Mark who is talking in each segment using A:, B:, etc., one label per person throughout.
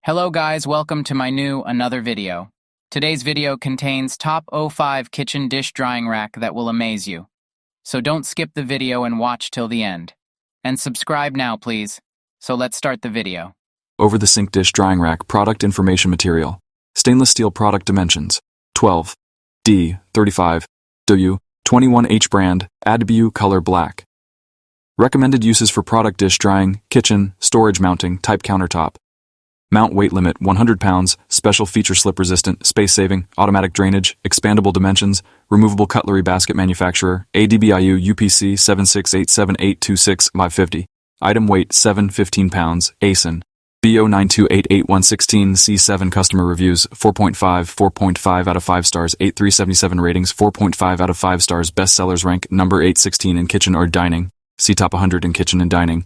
A: Hello guys, welcome to my another video. Today's video contains top 05 kitchen dish drying rack that will amaze you. So don't skip the video and watch till the end. And subscribe now please. So let's start the video.
B: Over the sink dish drying rack product information material. Stainless steel product dimensions. 12 D 35 W 21 H brand ADBU color black. Recommended uses for product dish drying, kitchen, storage mounting, type countertop. Mount weight limit 100 pounds, special feature slip resistant, space saving, automatic drainage, expandable dimensions, removable cutlery basket manufacturer, ADBIU UPC 7687826 Item weight 715 pounds, ASIN. BO 9288116 C7 customer reviews 4.5 out of 5 stars 8377 ratings 4.5 out of 5 stars best sellers rank number 816 in kitchen or dining. See top 100 in kitchen and dining.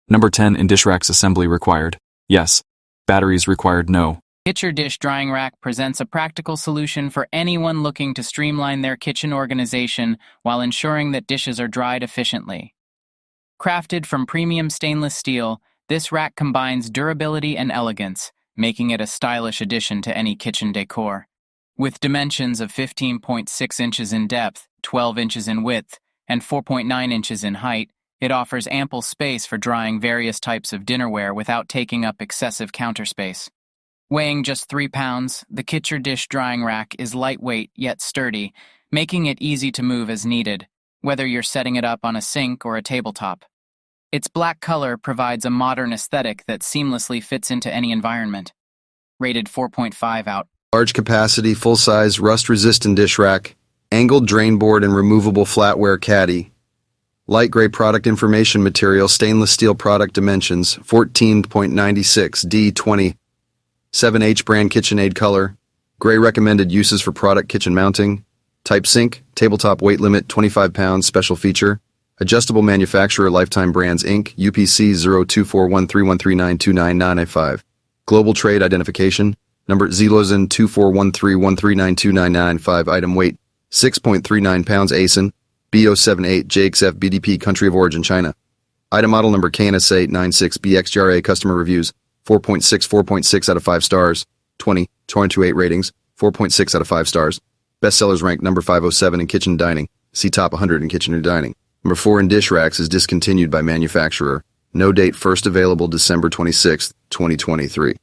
B: Number 10 in dish racks assembly required. Yes. Batteries required no.
A: Kitchen dish drying rack presents a practical solution for anyone looking to streamline their kitchen organization while ensuring that dishes are dried efficiently. Crafted from premium stainless steel, this rack combines durability and elegance, making it a stylish addition to any kitchen decor. With dimensions of 15.6 inches in depth, 12 inches in width, and 4.9 inches in height, it offers ample space for drying various types of dinnerware without taking up excessive counter space. Weighing just 3 pounds, the kitchen dish drying rack is lightweight yet sturdy, making it easy to move as needed, whether you're setting it up on a sink or a tabletop. Its black color provides a modern aesthetic that seamlessly fits into any environment. Rated 4.5 out.
C: Large capacity, full-size, rust-resistant dish rack, angled drain board and removable flatware caddy. Light gray product information material, stainless steel product dimensions, 14.96 D20, 7H brand KitchenAid color, gray recommended uses for product kitchen mounting, type sink, tabletop weight limit 25 pounds, special feature, adjustable manufacturer Lifetime Brands Inc., UPC 024131392995, global trade identification, number Zelozin 241313929995, item weight 6.39 pounds, ASIN, BO78 JXF BDP country of origin China. Item model number KNSA96BXGRA customer reviews 4.6 out of 5 stars 22.8 ratings 4.6 out of 5 stars. Bestsellers ranked number 507 in kitchen and dining. See top 100 in kitchen and dining. Number 4 in dish racks is discontinued by manufacturer. No date, first available December 26, 2023.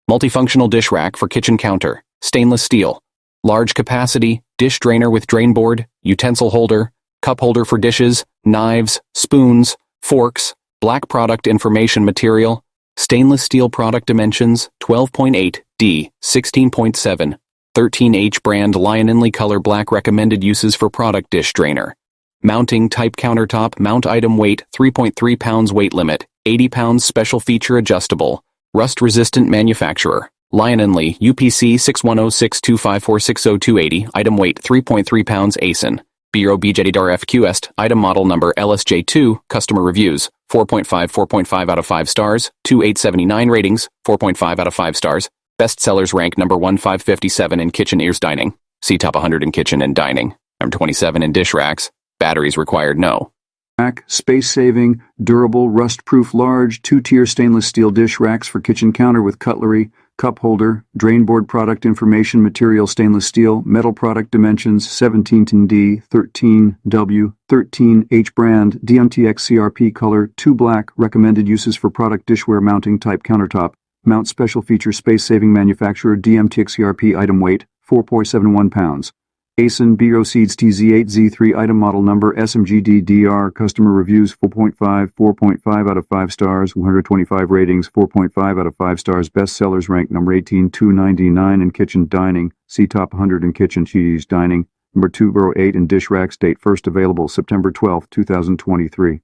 D: Multifunctional dish rack for kitchen counter. Stainless steel. Large capacity, dish drainer with drain board, utensil holder, cup holder for dishes, knives, spoons, forks, black product information material, stainless steel product dimensions, 12.8 D, 16.7, 13H brand Lionelly color black recommended uses for product dish drainer. Mounting type countertop, mount item weight, 3.3 pounds weight limit, 80 pounds special feature adjustable, rust resistant manufacturer. Lionelly, UPC 610625460280, item weight 3.3 pounds ASIN. BRO BJDAR FQest, item model number LSJ2, customer reviews, 4.5 out of 5 stars, 2879 ratings, 4.5 out of 5 stars. Best sellers rank number 1557 in kitchen ears dining. See top 100 in kitchen and dining. Number 27 in dish racks. Batteries required no.
E: Rack, space-saving, durable, rust-proof large, 2-tier stainless steel dish racks for kitchen counter with cutlery, cup holder, drain board product information material stainless steel, metal product dimensions 17D, 13W, 13H brand, DMTX CRP color, 2 black, recommended uses for product dishware mounting type countertop, mount special feature space-saving manufacturer DMTX CRP item weight, 4.71 pounds. ASIN BRO Seeds TZ8Z3 item model number SMGDDR customer reviews 4.5 out of 5 stars 125 ratings 4.5 out of 5 stars best sellers ranked number 18299 in kitchen dining. See top 100 in kitchen cheese dining. Number 208 in dish racks date first available September 12, 2023.